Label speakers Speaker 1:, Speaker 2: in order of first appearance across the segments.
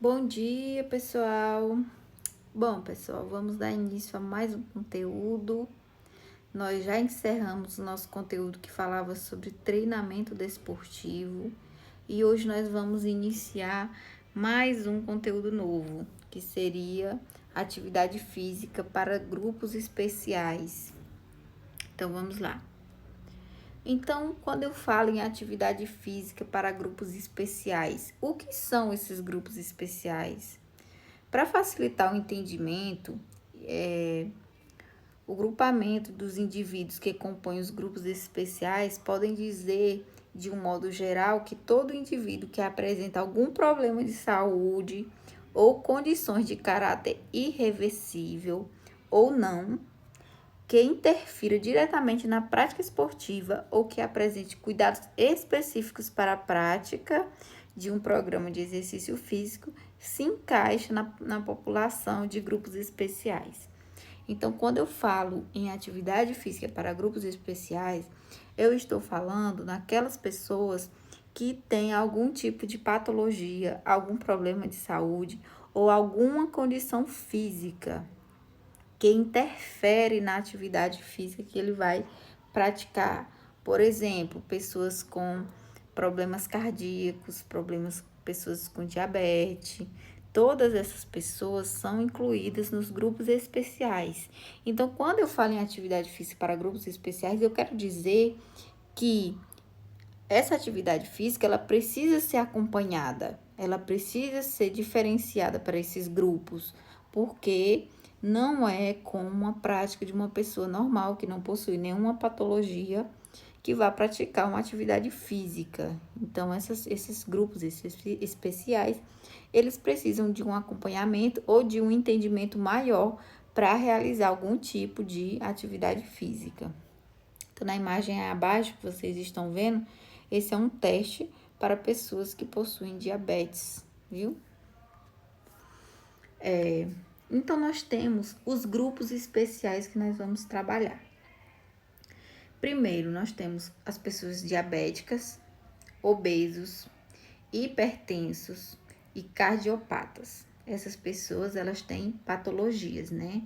Speaker 1: Bom dia, pessoal. Bom, pessoal, vamos dar início a mais um conteúdo. Nós já encerramos o nosso conteúdo que falava sobre treinamento desportivo e hoje nós vamos iniciar mais um conteúdo novo, que seria atividade física para grupos especiais. Então, vamos lá. Então, quando eu falo em atividade física para grupos especiais, o que são esses grupos especiais? Para facilitar o entendimento, o grupamento dos indivíduos que compõem os grupos especiais podem dizer, de um modo geral, que todo indivíduo que apresenta algum problema de saúde ou condições de caráter irreversível ou não, que interfira diretamente na prática esportiva ou que apresente cuidados específicos para a prática de um programa de exercício físico, se encaixa na população de grupos especiais. Então, quando eu falo em atividade física para grupos especiais, eu estou falando naquelas pessoas que têm algum tipo de patologia, algum problema de saúde ou alguma condição física que interfere na atividade física que ele vai praticar. Por exemplo, pessoas com problemas cardíacos, pessoas com diabetes, todas essas pessoas são incluídas nos grupos especiais. Então, quando eu falo em atividade física para grupos especiais, eu quero dizer que essa atividade física ela precisa ser acompanhada, ela precisa ser diferenciada para esses grupos, porque não é como a prática de uma pessoa normal que não possui nenhuma patologia que vá praticar uma atividade física. Então, esses grupos especiais, eles precisam de um acompanhamento ou de um entendimento maior para realizar algum tipo de atividade física. Então, na imagem abaixo que vocês estão vendo, esse é um teste para pessoas que possuem diabetes, viu? Então, nós temos os grupos especiais que nós vamos trabalhar. Primeiro, nós temos as pessoas diabéticas, obesos, hipertensos e cardiopatas. Essas pessoas, elas têm patologias, né?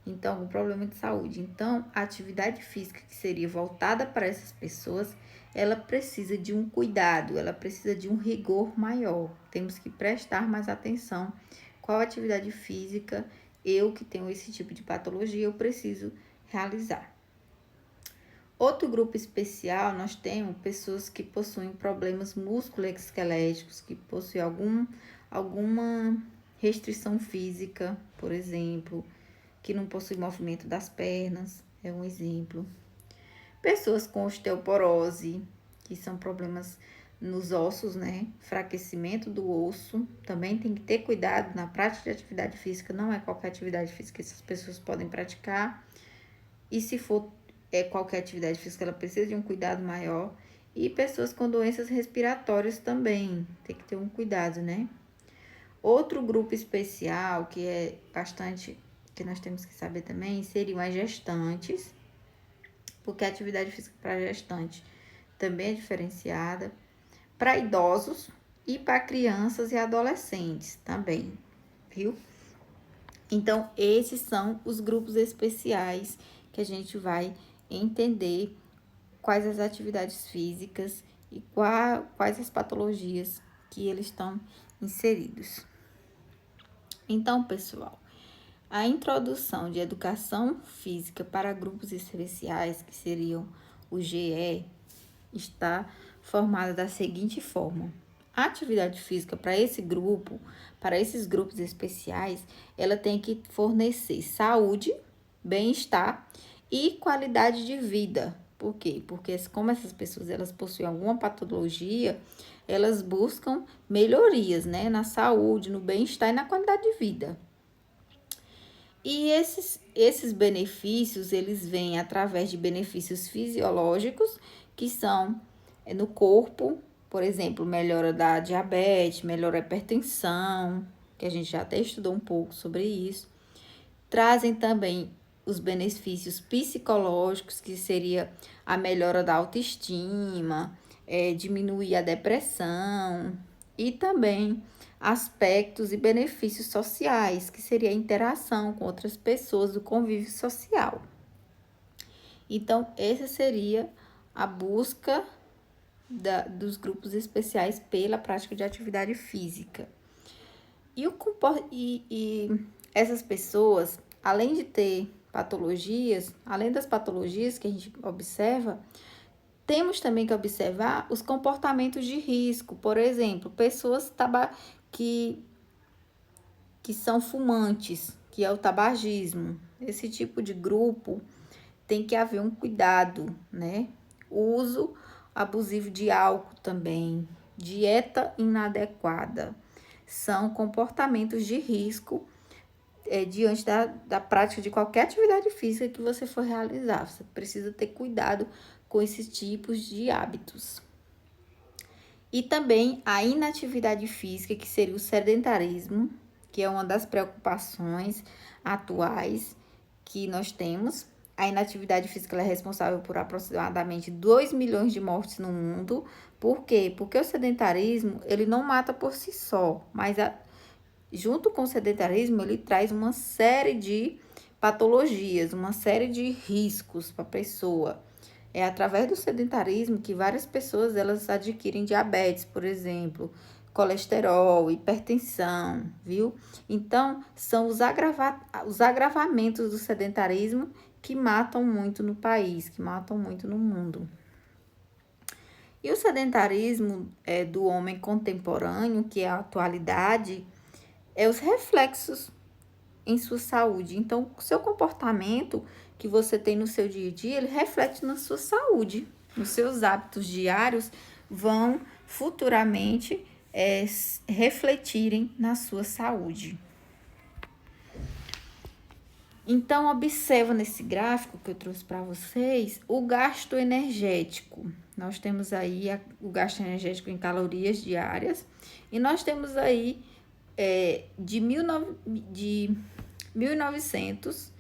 Speaker 1: Então, algum problema de saúde. Então, a atividade física que seria voltada para essas pessoas, ela precisa de um cuidado, ela precisa de um rigor maior. Temos que prestar mais atenção. Qual atividade física eu que tenho esse tipo de patologia, eu preciso realizar. Outro grupo especial, nós temos pessoas que possuem problemas musculoesqueléticos, que possuem alguma restrição física, por exemplo, que não possui movimento das pernas, é um exemplo. Pessoas com osteoporose, que são problemas nos ossos, né? Enfraquecimento do osso, também tem que ter cuidado na prática de atividade física, não é qualquer atividade física que essas pessoas podem praticar. E se for qualquer atividade física, ela precisa de um cuidado maior. E pessoas com doenças respiratórias também, tem que ter um cuidado, né? Outro grupo especial que é bastante, que nós temos que saber também, seriam as gestantes, porque a atividade física para gestante também é diferenciada, para idosos e para crianças e adolescentes também, viu? Então, esses são os grupos especiais que a gente vai entender quais as atividades físicas e quais as patologias que eles estão inseridos. Então, pessoal, a introdução de educação física para grupos especiais, que seriam o GE, está formada da seguinte forma: a atividade física para esse grupo, para esses grupos especiais, ela tem que fornecer saúde, bem-estar e qualidade de vida. Por quê? Porque como essas pessoas elas possuem alguma patologia, elas buscam melhorias, né, na saúde, no bem-estar e na qualidade de vida. E esses benefícios, eles vêm através de benefícios fisiológicos, que são no corpo, por exemplo, melhora da diabetes, melhora a hipertensão, que a gente já até estudou um pouco sobre isso. Trazem também os benefícios psicológicos, que seria a melhora da autoestima, diminuir a depressão, e também aspectos e benefícios sociais, que seria a interação com outras pessoas, o convívio social. Então, essa seria a busca dos grupos especiais pela prática de atividade física. E essas pessoas, além de ter patologias, além das patologias que a gente observa, temos também que observar os comportamentos de risco. Por exemplo, pessoas que são fumantes, que é o tabagismo. Esse tipo de grupo tem que haver um cuidado, né? O uso abusivo de álcool também, dieta inadequada, são comportamentos de risco diante da prática de qualquer atividade física que você for realizar. Você precisa ter cuidado com esses tipos de hábitos. E também a inatividade física, que seria o sedentarismo, que é uma das preocupações atuais que nós temos. A inatividade física é responsável por aproximadamente 2 milhões de mortes no mundo. Por quê? Porque o sedentarismo, ele não mata por si só, mas junto com o sedentarismo, ele traz uma série de patologias, uma série de riscos para a pessoa. É através do sedentarismo que várias pessoas elas adquirem diabetes, por exemplo, colesterol, hipertensão, viu? Então, são os agravamentos do sedentarismo que matam muito no país, que matam muito no mundo. E o sedentarismo do homem contemporâneo, que é a atualidade, é os reflexos em sua saúde. Então, o seu comportamento que você tem no seu dia a dia, ele reflete na sua saúde. Os seus hábitos diários vão futuramente refletirem na sua saúde. Então, observa nesse gráfico que eu trouxe para vocês o gasto energético. Nós temos aí o gasto energético em calorias diárias e nós temos aí de 1900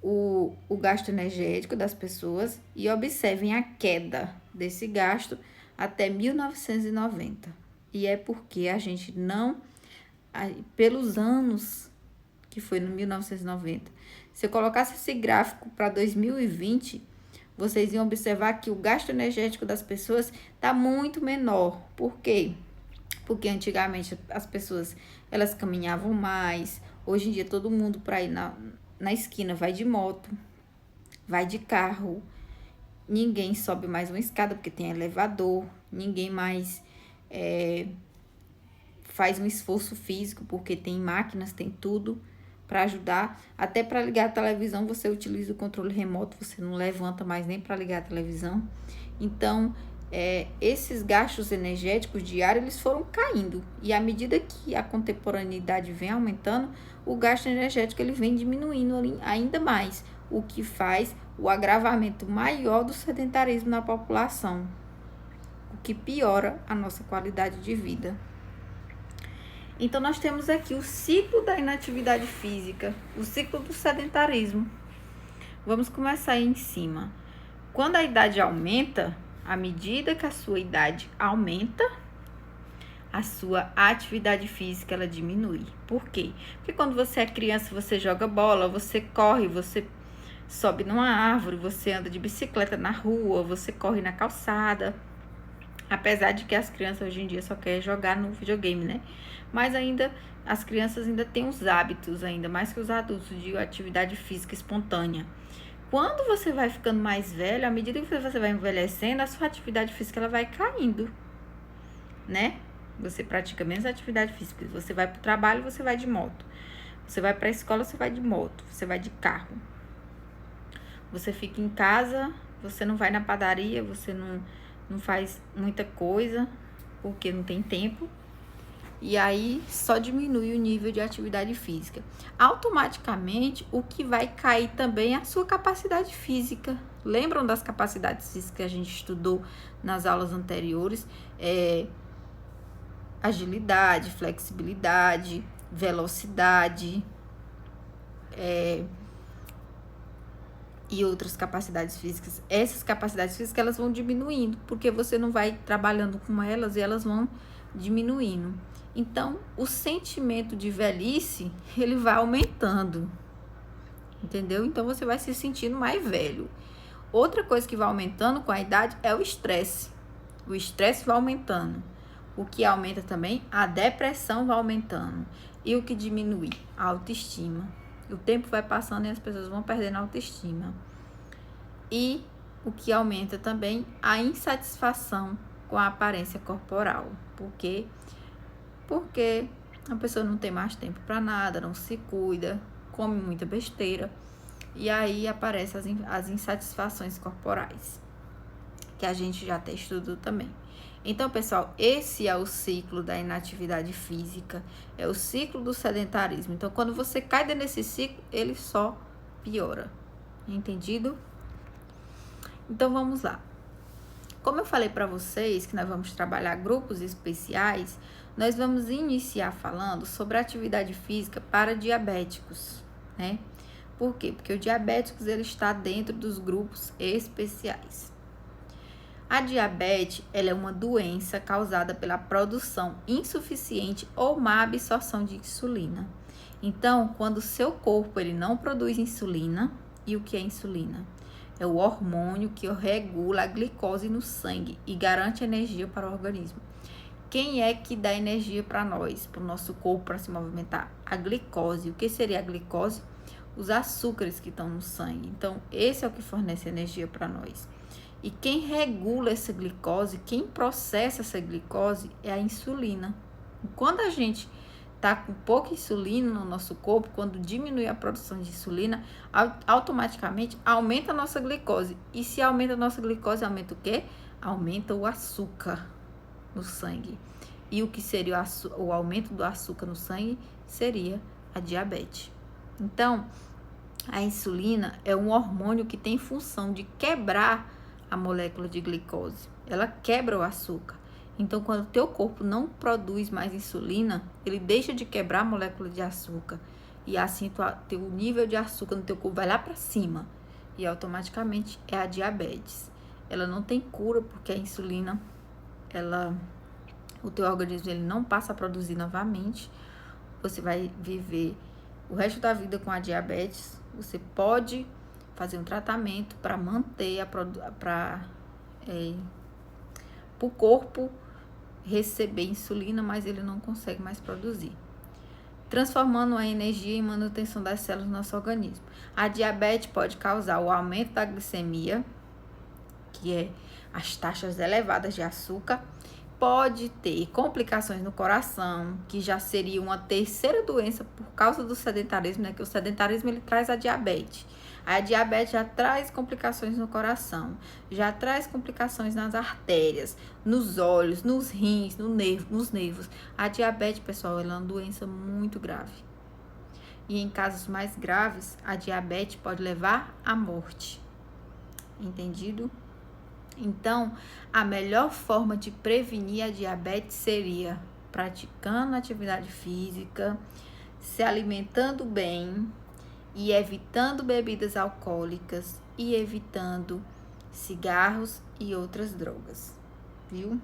Speaker 1: o gasto energético das pessoas e observem a queda desse gasto até 1990. E é porque a gente não, pelos anos que foi no 1990, se eu colocasse esse gráfico para 2020, vocês iam observar que o gasto energético das pessoas está muito menor. Por quê? Porque antigamente as pessoas elas caminhavam mais. Hoje em dia todo mundo para ir na esquina vai de moto, vai de carro. Ninguém sobe mais uma escada porque tem elevador. Ninguém mais faz um esforço físico porque tem máquinas, tem tudo para ajudar. Até para ligar a televisão você utiliza o controle remoto, você não levanta mais nem para ligar a televisão. Então, esses gastos energéticos diários eles foram caindo. E à medida que a contemporaneidade vem aumentando, o gasto energético ele vem diminuindo ainda mais, o que faz o agravamento maior do sedentarismo na população, o que piora a nossa qualidade de vida. Então, nós temos aqui o ciclo da inatividade física, o ciclo do sedentarismo. Vamos começar aí em cima. Quando a idade aumenta, à medida que a sua idade aumenta, a sua atividade física ela diminui. Por quê? Porque quando você é criança, você joga bola, você corre, você sobe numa árvore, você anda de bicicleta na rua, você corre na calçada. Apesar de que as crianças hoje em dia só querem jogar no videogame, né? Mas ainda as crianças ainda têm os hábitos, ainda mais que os adultos, de atividade física espontânea. Quando você vai ficando mais velho, à medida que você vai envelhecendo, a sua atividade física ela vai caindo, né? Você pratica menos atividade física. Você vai para o trabalho, você vai de moto. Você vai para a escola, você vai de moto. Você vai de carro. Você fica em casa, você não vai na padaria, você não faz muita coisa, porque não tem tempo. E aí, só diminui o nível de atividade física. Automaticamente, o que vai cair também é a sua capacidade física. Lembram das capacidades físicas que a gente estudou nas aulas anteriores? Agilidade, flexibilidade, velocidade, e outras capacidades físicas. Essas capacidades físicas, elas vão diminuindo, porque você não vai trabalhando com elas e elas vão diminuindo. Então, o sentimento de velhice, ele vai aumentando, entendeu? Então, você vai se sentindo mais velho. Outra coisa que vai aumentando com a idade é o estresse. O estresse vai aumentando. O que aumenta também, a depressão vai aumentando. E o que diminui? A autoestima. O tempo vai passando e as pessoas vão perdendo a autoestima. E o que aumenta também, a insatisfação com a aparência corporal. Por quê? Porque a pessoa não tem mais tempo para nada, não se cuida, come muita besteira. E aí aparecem as insatisfações corporais, que a gente já até estudou também. Então, pessoal, esse é o ciclo da inatividade física, é o ciclo do sedentarismo. Então, quando você cai dentro desse ciclo, ele só piora. Entendido? Então, vamos lá. Como eu falei para vocês que nós vamos trabalhar grupos especiais, nós vamos iniciar falando sobre atividade física para diabéticos, né? Por quê? Porque o diabéticos ele está dentro dos grupos especiais. A diabetes ela é uma doença causada pela produção insuficiente ou má absorção de insulina. Então, quando o seu corpo ele não produz insulina, e o que é insulina? É o hormônio que regula a glicose no sangue e garante energia para o organismo. Quem é que dá energia para nós, para o nosso corpo, para se movimentar? A glicose. O que seria a glicose? Os açúcares que estão no sangue. Então, esse é o que fornece energia para nós. E quem regula essa glicose, quem processa essa glicose é a insulina. Quando a gente está com pouca insulina no nosso corpo, quando diminui a produção de insulina, automaticamente aumenta a nossa glicose. E se aumenta a nossa glicose, aumenta o quê? Aumenta o açúcar no sangue. E o que seria o aumento do açúcar no sangue seria a diabetes. Então, a insulina é um hormônio que tem função de quebrar a molécula de glicose. Ela quebra o açúcar. Então, quando o teu corpo não produz mais insulina, ele deixa de quebrar a molécula de açúcar. E assim, teu nível de açúcar no teu corpo vai lá para cima. E automaticamente é a diabetes. Ela não tem cura porque a insulina, o teu organismo ele não passa a produzir novamente. Você vai viver o resto da vida com a diabetes. Você pode fazer um tratamento para manter para o corpo receber insulina, mas ele não consegue mais produzir, transformando a energia em manutenção das células do nosso organismo. A diabetes pode causar o aumento da glicemia, que é as taxas elevadas de açúcar, pode ter complicações no coração, que já seria uma terceira doença por causa do sedentarismo, né? Que o sedentarismo ele traz a diabetes. A diabetes já traz complicações no coração, já traz complicações nas artérias, nos olhos, nos rins, nos nervos. A diabetes, pessoal, ela é uma doença muito grave. E em casos mais graves, a diabetes pode levar à morte. Entendido? Então, a melhor forma de prevenir a diabetes seria praticando atividade física, se alimentando bem e evitando bebidas alcoólicas e evitando cigarros e outras drogas, viu?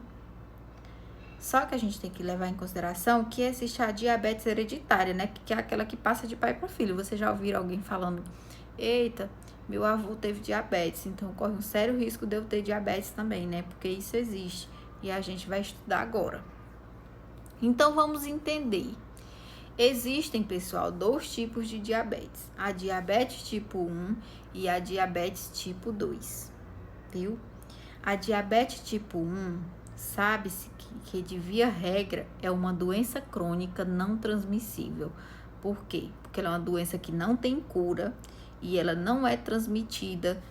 Speaker 1: Só que a gente tem que levar em consideração que existe a diabetes hereditária, né? Que é aquela que passa de pai para filho. Vocês já ouviram alguém falando, eita, meu avô teve diabetes, então corre um sério risco de eu ter diabetes também, né? Porque isso existe e a gente vai estudar agora. Então, vamos entender. Existem, pessoal, 2 tipos de diabetes. A diabetes tipo 1 e a diabetes tipo 2, viu? A diabetes tipo 1, sabe-se que de via regra é uma doença crônica não transmissível. Por quê? Porque ela é uma doença que não tem cura e ela não é transmitida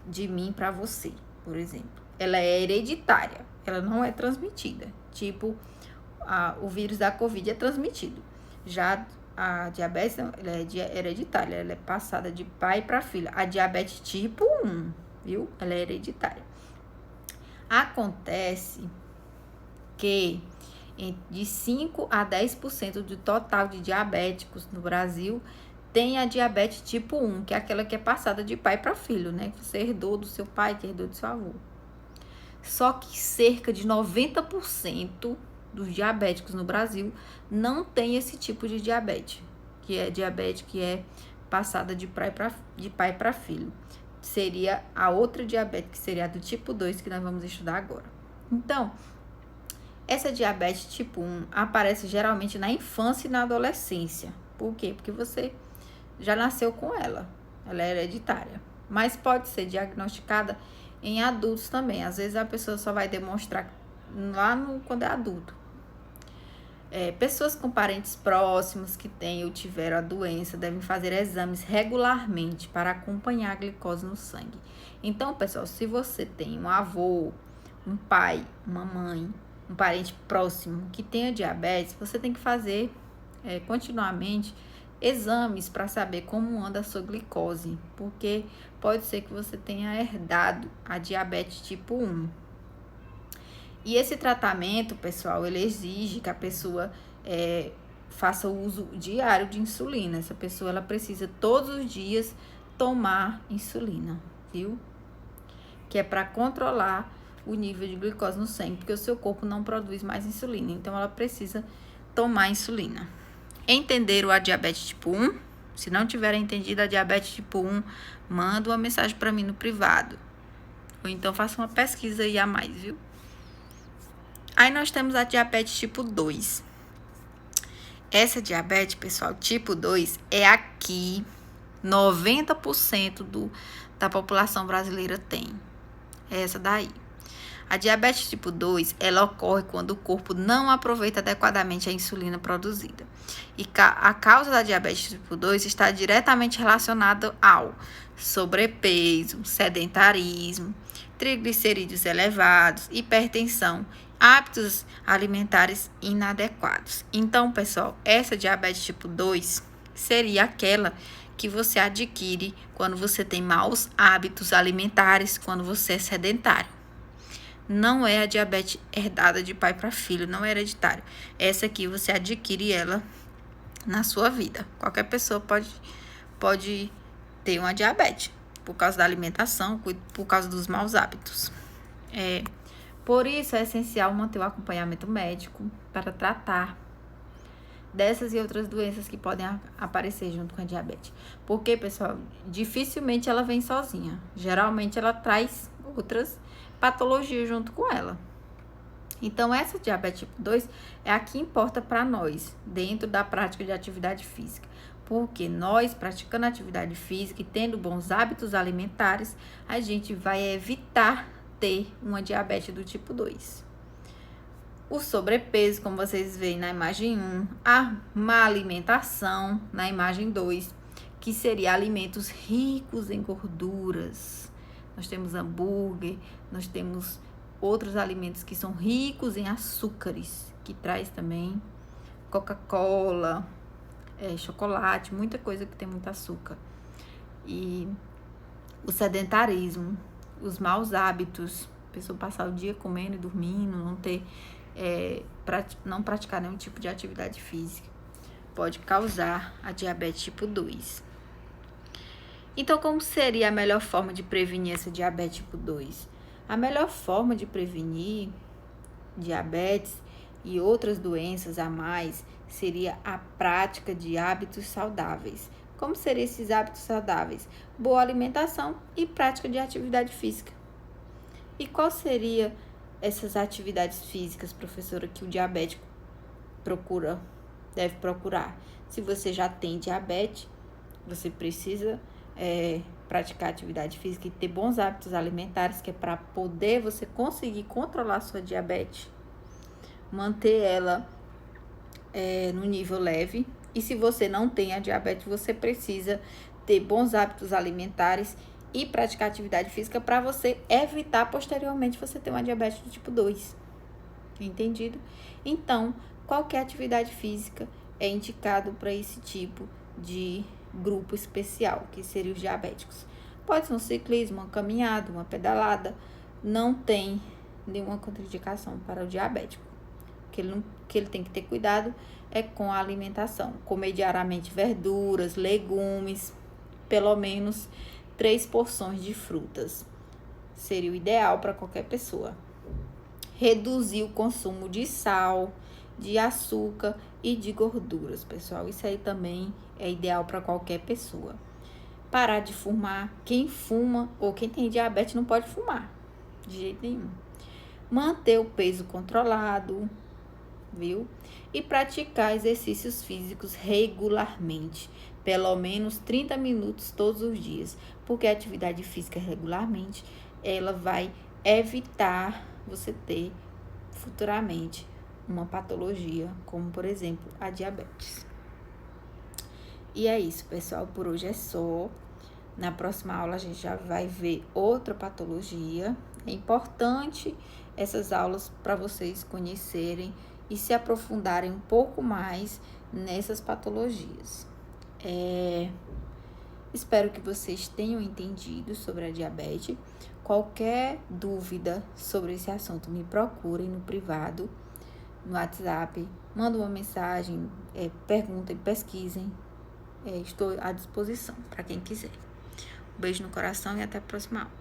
Speaker 1: de mim para você, por exemplo. Ela é hereditária, ela não é transmitida. Tipo, o vírus da Covid é transmitido. Já a diabetes ela é hereditária, ela é passada de pai para filho. A diabetes tipo 1, viu? Ela é hereditária. Acontece que de 5 a 10% do total de diabéticos no Brasil tem a diabetes tipo 1, que é aquela que é passada de pai para filho, né? Que você herdou do seu pai, que herdou do seu avô. Só que cerca de 90% dos diabéticos no Brasil não tem esse tipo de diabetes, que é diabetes que é passada de pai para filho. Seria a outra diabetes, que seria a do tipo 2, que nós vamos estudar agora. Então, essa diabetes tipo 1 aparece geralmente na infância e na adolescência. Por quê? Porque você já nasceu com ela. Ela é hereditária. Mas pode ser diagnosticada em adultos também. Às vezes a pessoa só vai demonstrar quando é adulto. Pessoas com parentes próximos que têm ou tiveram a doença devem fazer exames regularmente para acompanhar a glicose no sangue. Então, pessoal, se você tem um avô, um pai, uma mãe, um parente próximo que tenha diabetes, você tem que fazer continuamente exames para saber como anda a sua glicose, porque pode ser que você tenha herdado a diabetes tipo 1. E esse tratamento, pessoal, ele exige que a pessoa faça o uso diário de insulina. Essa pessoa, ela precisa todos os dias tomar insulina, viu? Que é para controlar o nível de glicose no sangue, porque o seu corpo não produz mais insulina, então ela precisa tomar insulina. Entenderam a diabetes tipo 1? Se não tiverem entendido a diabetes tipo 1, manda uma mensagem para mim no privado. Ou então faça uma pesquisa aí a mais, viu? Aí nós temos a diabetes tipo 2. Essa diabetes, pessoal, tipo 2 é aqui 90% da população brasileira tem. É essa daí. A diabetes tipo 2, ela ocorre quando o corpo não aproveita adequadamente a insulina produzida. E a causa da diabetes tipo 2 está diretamente relacionada ao sobrepeso, sedentarismo, triglicerídeos elevados, hipertensão, hábitos alimentares inadequados. Então, pessoal, essa diabetes tipo 2 seria aquela que você adquire quando você tem maus hábitos alimentares, quando você é sedentário. Não é a diabetes herdada de pai para filho, não é hereditária. Essa aqui você adquire ela na sua vida. Qualquer pessoa pode ter uma diabetes por causa da alimentação, por causa dos maus hábitos. Por isso é essencial manter o acompanhamento médico para tratar dessas e outras doenças que podem aparecer junto com a diabetes. Porque, pessoal, dificilmente ela vem sozinha. Geralmente ela traz outras patologias junto com ela. Então, essa diabetes tipo 2 é a que importa para nós, dentro da prática de atividade física. Porque nós, praticando atividade física e tendo bons hábitos alimentares, a gente vai evitar ter uma diabetes do tipo 2. O sobrepeso, como vocês veem na imagem 1, a má alimentação, na imagem 2, que seria alimentos ricos em gorduras. Nós temos hambúrguer, nós temos outros alimentos que são ricos em açúcares, que traz também Coca-Cola, chocolate, muita coisa que tem muito açúcar. E o sedentarismo, os maus hábitos, a pessoa passar o dia comendo e dormindo, não praticar nenhum tipo de atividade física, pode causar a diabetes tipo 2. Então, como seria a melhor forma de prevenir essa diabetes tipo 2? A melhor forma de prevenir diabetes e outras doenças a mais seria a prática de hábitos saudáveis. Como seriam esses hábitos saudáveis? Boa alimentação e prática de atividade física. E qual seria essas atividades físicas, professora, que o diabético deve procurar? Se você já tem diabetes, você precisa praticar atividade física e ter bons hábitos alimentares, que é para poder você conseguir controlar a sua diabetes, manter ela no nível leve. E se você não tem a diabetes, você precisa ter bons hábitos alimentares e praticar atividade física para você evitar posteriormente você ter uma diabetes do tipo 2. Entendido? Então, qualquer atividade física é indicado para esse tipo de grupo especial, que seriam os diabéticos. Pode ser um ciclismo, uma caminhada, uma pedalada. Não tem nenhuma contraindicação para o diabético. O que ele tem que ter cuidado é com a alimentação. Comer diariamente verduras, legumes, pelo menos 3 porções de frutas. Seria o ideal para qualquer pessoa. Reduzir o consumo de sal, de açúcar e de gorduras, pessoal. Isso aí também é ideal para qualquer pessoa. Parar de fumar. Quem fuma ou quem tem diabetes não pode fumar, de jeito nenhum. Manter o peso controlado, viu? E praticar exercícios físicos regularmente, pelo menos 30 minutos todos os dias, porque a atividade física regularmente, ela vai evitar você ter futuramente uma patologia, como por exemplo a diabetes. E é isso, pessoal, por hoje é só. Na próxima aula a gente já vai ver outra patologia. É importante essas aulas para vocês conhecerem e se aprofundarem um pouco mais nessas patologias. Espero que vocês tenham entendido sobre a diabetes. Qualquer dúvida sobre esse assunto, me procurem no privado, no WhatsApp, manda uma mensagem, perguntem, pesquisem. Estou à disposição para quem quiser. Um beijo no coração e até a próxima aula.